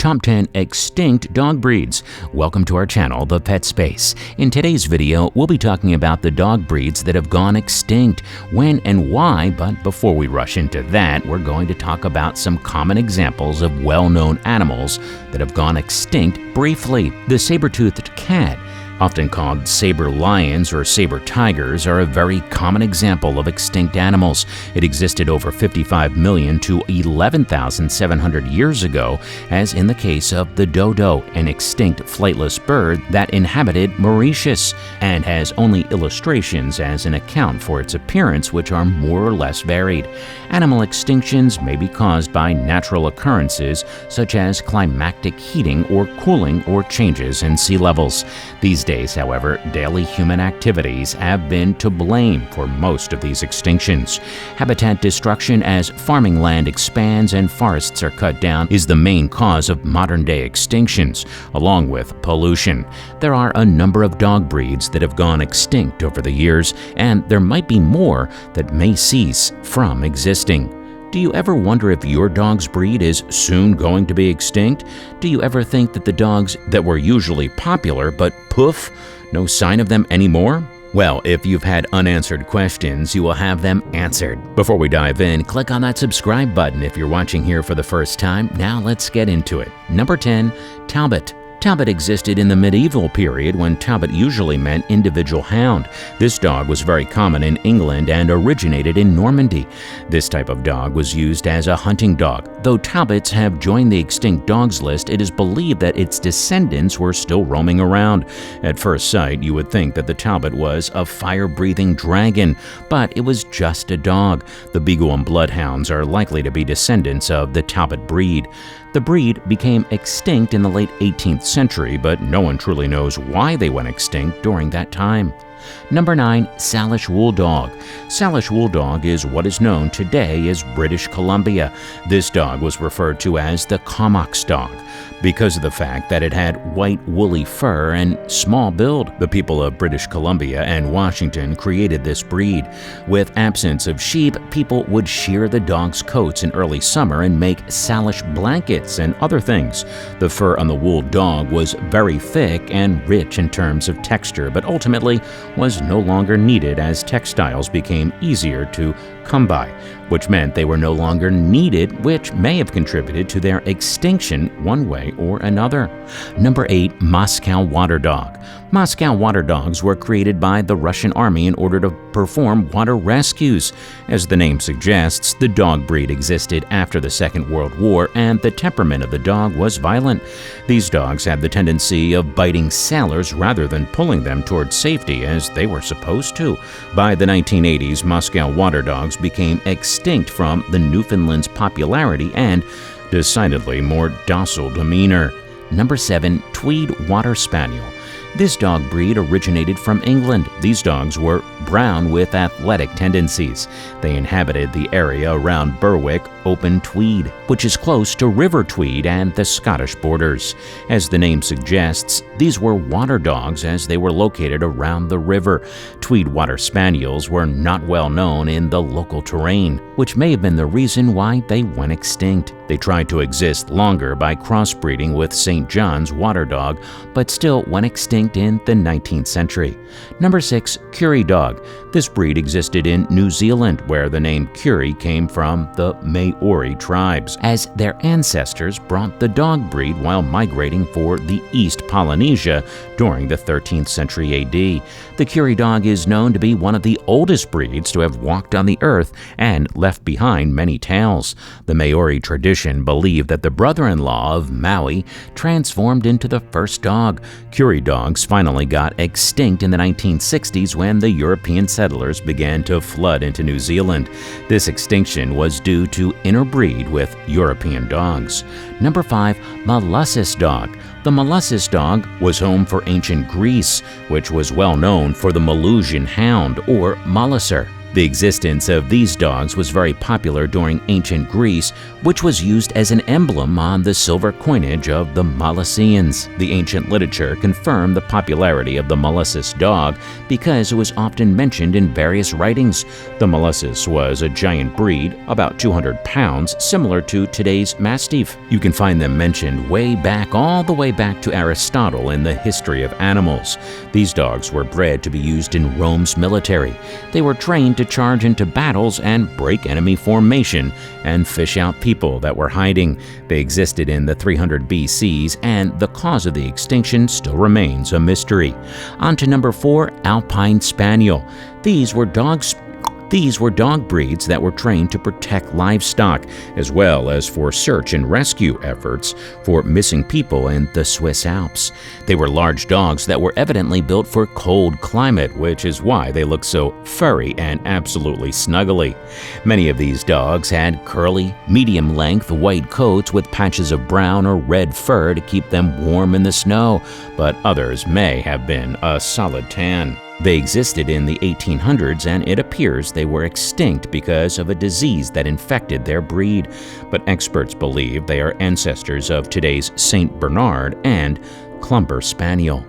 Top 10 Extinct Dog Breeds. Welcome to our channel, The Pet Space. In today's video, we'll be talking about the dog breeds that have gone extinct, when and why, but before we rush into that, we're going to talk about some common examples of well-known animals that have gone extinct briefly. The saber-toothed cat, often called saber lions or saber tigers, are a very common example of extinct animals. It existed over 55 million to 11,700 years ago, as in the case of the dodo, an extinct flightless bird that inhabited Mauritius, and has only illustrations as an account for its appearance, which are more or less varied. Animal extinctions may be caused by natural occurrences such as climatic heating or cooling or changes in sea levels. These days, however, daily human activities have been to blame for most of these extinctions. Habitat destruction as farming land expands and forests are cut down is the main cause of modern-day extinctions, along with pollution. There are a number of dog breeds that have gone extinct over the years, and there might be more that may cease from existing. Do you ever wonder if your dog's breed is soon going to be extinct? Do you ever think that the dogs that were usually popular, but poof, no sign of them anymore? Well, if you've had unanswered questions, you will have them answered. Before we dive in, click on that subscribe button if you're watching here for the first time. Now let's get into it. Number 10, Talbot. Talbot existed in the medieval period, when Talbot usually meant individual hound. This dog was very common in England and originated in Normandy. This type of dog was used as a hunting dog. Though Talbots have joined the extinct dogs list, it is believed that its descendants were still roaming around. At first sight, you would think that the Talbot was a fire-breathing dragon, but it was just a dog. The Beagle and Bloodhounds are likely to be descendants of the Talbot breed. The breed became extinct in the late 18th century, but no one truly knows why they went extinct during that time. Number 9, Salish Wool Dog. Salish Wool Dog is what is known today as British Columbia. This dog was referred to as the Comox dog because of the fact that it had white woolly fur and small build. The people of British Columbia and Washington created this breed. With absence of sheep, people would shear the dog's coats in early summer and make Salish blankets and other things. The fur on the wool dog was very thick and rich in terms of texture, but ultimately was no longer needed as textiles became easier to come by, which meant they were no longer needed, which may have contributed to their extinction one way or another. Number 8, Moscow Water Dog. Moscow water dogs were created by the Russian army in order to perform water rescues. As the name suggests, the dog breed existed after the Second World War, and the temperament of the dog was violent. These dogs had the tendency of biting sailors rather than pulling them towards safety as they were supposed to. By the 1980s, Moscow water dogs became extinct from the Newfoundland's popularity and decidedly more docile demeanor. Number 7, Tweed Water Spaniel. This dog breed originated from England. These dogs were brown with athletic tendencies. They inhabited the area around Berwick open Tweed, which is close to River Tweed and the Scottish borders. As the name suggests, these were water dogs as they were located around the river. Tweed Water Spaniels were not well known in the local terrain, which may have been the reason why they went extinct. They tried to exist longer by crossbreeding with St. John's Water Dog, but still went extinct in the 19th century. Number 6, Curie Dog. This breed existed in New Zealand, where the name Curie came from the Maori tribes, as their ancestors brought the dog breed while migrating for the East Polynesia during the 13th century AD. The Curie Dog is known to be one of the oldest breeds to have walked on the earth and left behind many tails. The Maori tradition believed that the brother-in-law of Maui transformed into the first dog. Curie dogs finally got extinct in the 1960s when the European settlers began to flood into New Zealand. This extinction was due to interbreed with European dogs. Number 5, Molasses Dog. The Molasses Dog was home for ancient Greece, which was well known for the Melusian Hound or Molosser. The existence of these dogs was very popular during ancient Greece, which was used as an emblem on the silver coinage of the Molasians. The ancient literature confirmed the popularity of the Molasses Dog because it was often mentioned in various writings. The Molasses was a giant breed, about 200 pounds, similar to today's Mastiff. You can find them mentioned all the way back to Aristotle in the History of Animals. These dogs were bred to be used in Rome's military. They were trained to charge into battles and break enemy formation and fish out people that were hiding. They existed in the 300 BCs, and the cause of the extinction still remains a mystery. On to number 4, Alpine Spaniel. These were dog breeds that were trained to protect livestock, as well as for search and rescue efforts for missing people in the Swiss Alps. They were large dogs that were evidently built for cold climate, which is why they look so furry and absolutely snuggly. Many of these dogs had curly, medium-length white coats with patches of brown or red fur to keep them warm in the snow, but others may have been a solid tan. They existed in the 1800s, and it appears they were extinct because of a disease that infected their breed, but experts believe they are ancestors of today's St. Bernard and Clumber Spaniel.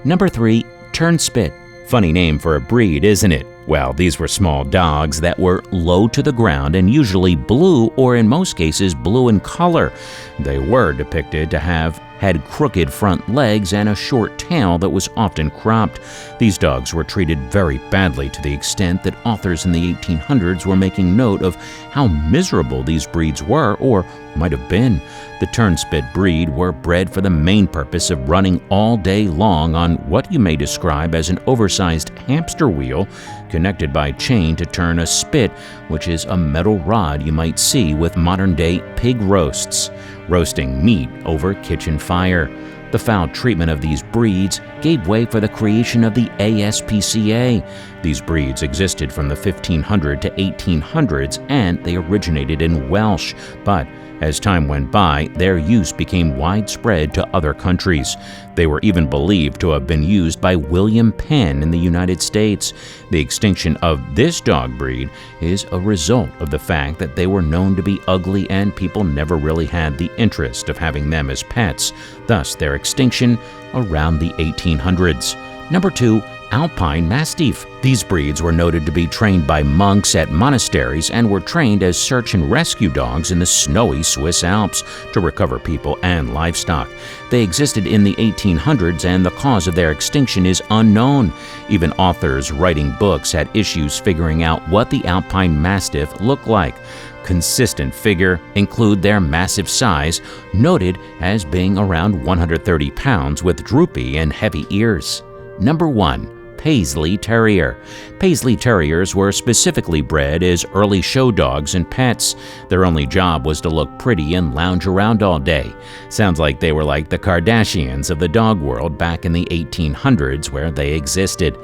Number 3, Turnspit. Funny name for a breed, isn't it? Well, these were small dogs that were low to the ground and usually blue, or in most cases blue in color. They were depicted to have had crooked front legs and a short tail that was often cropped. These dogs were treated very badly, to the extent that authors in the 1800s were making note of how miserable these breeds were, or might have been. The Turnspit breed were bred for the main purpose of running all day long on what you may describe as an oversized hamster wheel connected by chain to turn a spit, which is a metal rod you might see with modern-day pig roasts, roasting meat over kitchen fire. The foul treatment of these breeds gave way for the creation of the ASPCA. These breeds existed from the 1500s to 1800s, and they originated in Welsh, but as time went by, their use became widespread to other countries. They were even believed to have been used by William Penn in the United States. The extinction of this dog breed is a result of the fact that they were known to be ugly, and people never really had the interest of having them as pets, thus their extinction around the 1800s. Number 2, Alpine Mastiff. These breeds were noted to be trained by monks at monasteries and were trained as search and rescue dogs in the snowy Swiss Alps to recover people and livestock. They existed in the 1800s, and the cause of their extinction is unknown. Even authors writing books had issues figuring out what the Alpine Mastiff looked like. Consistent figure include their massive size, noted as being around 130 pounds with droopy and heavy ears. Number 1, Paisley Terrier. Paisley Terriers were specifically bred as early show dogs and pets. Their only job was to look pretty and lounge around all day. Sounds like they were like the Kardashians of the dog world back in the 1800s, where they existed.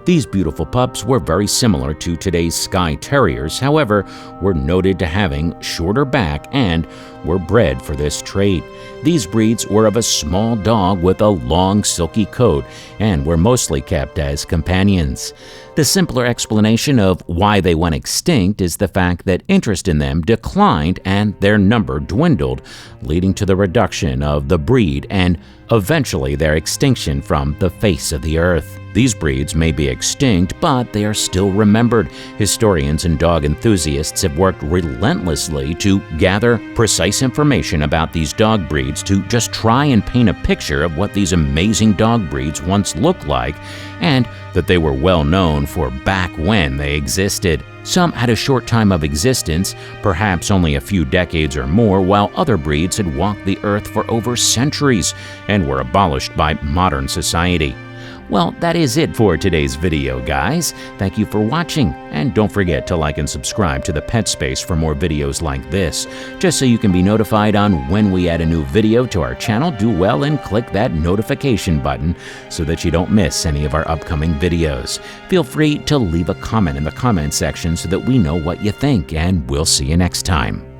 These beautiful pups were very similar to today's Skye Terriers, however, were noted to having shorter back and were bred for this trait. These breeds were of a small dog with a long silky coat and were mostly kept as companions. The simpler explanation of why they went extinct is the fact that interest in them declined and their number dwindled, leading to the reduction of the breed and eventually their extinction from the face of the earth. These breeds may be extinct, but they are still remembered. Historians and dog enthusiasts have worked relentlessly to gather precise information about these dog breeds to just try and paint a picture of what these amazing dog breeds once looked like, and that they were well known for back when they existed. Some had a short time of existence, perhaps only a few decades or more, while other breeds had walked the earth for over centuries and were abolished by modern society. Well, that is it for today's video, guys. Thank you for watching, and don't forget to like and subscribe to the Pet Space for more videos like this. Just so you can be notified on when we add a new video to our channel, do well and click that notification button so that you don't miss any of our upcoming videos. Feel free to leave a comment in the comment section so that we know what you think, and we'll see you next time.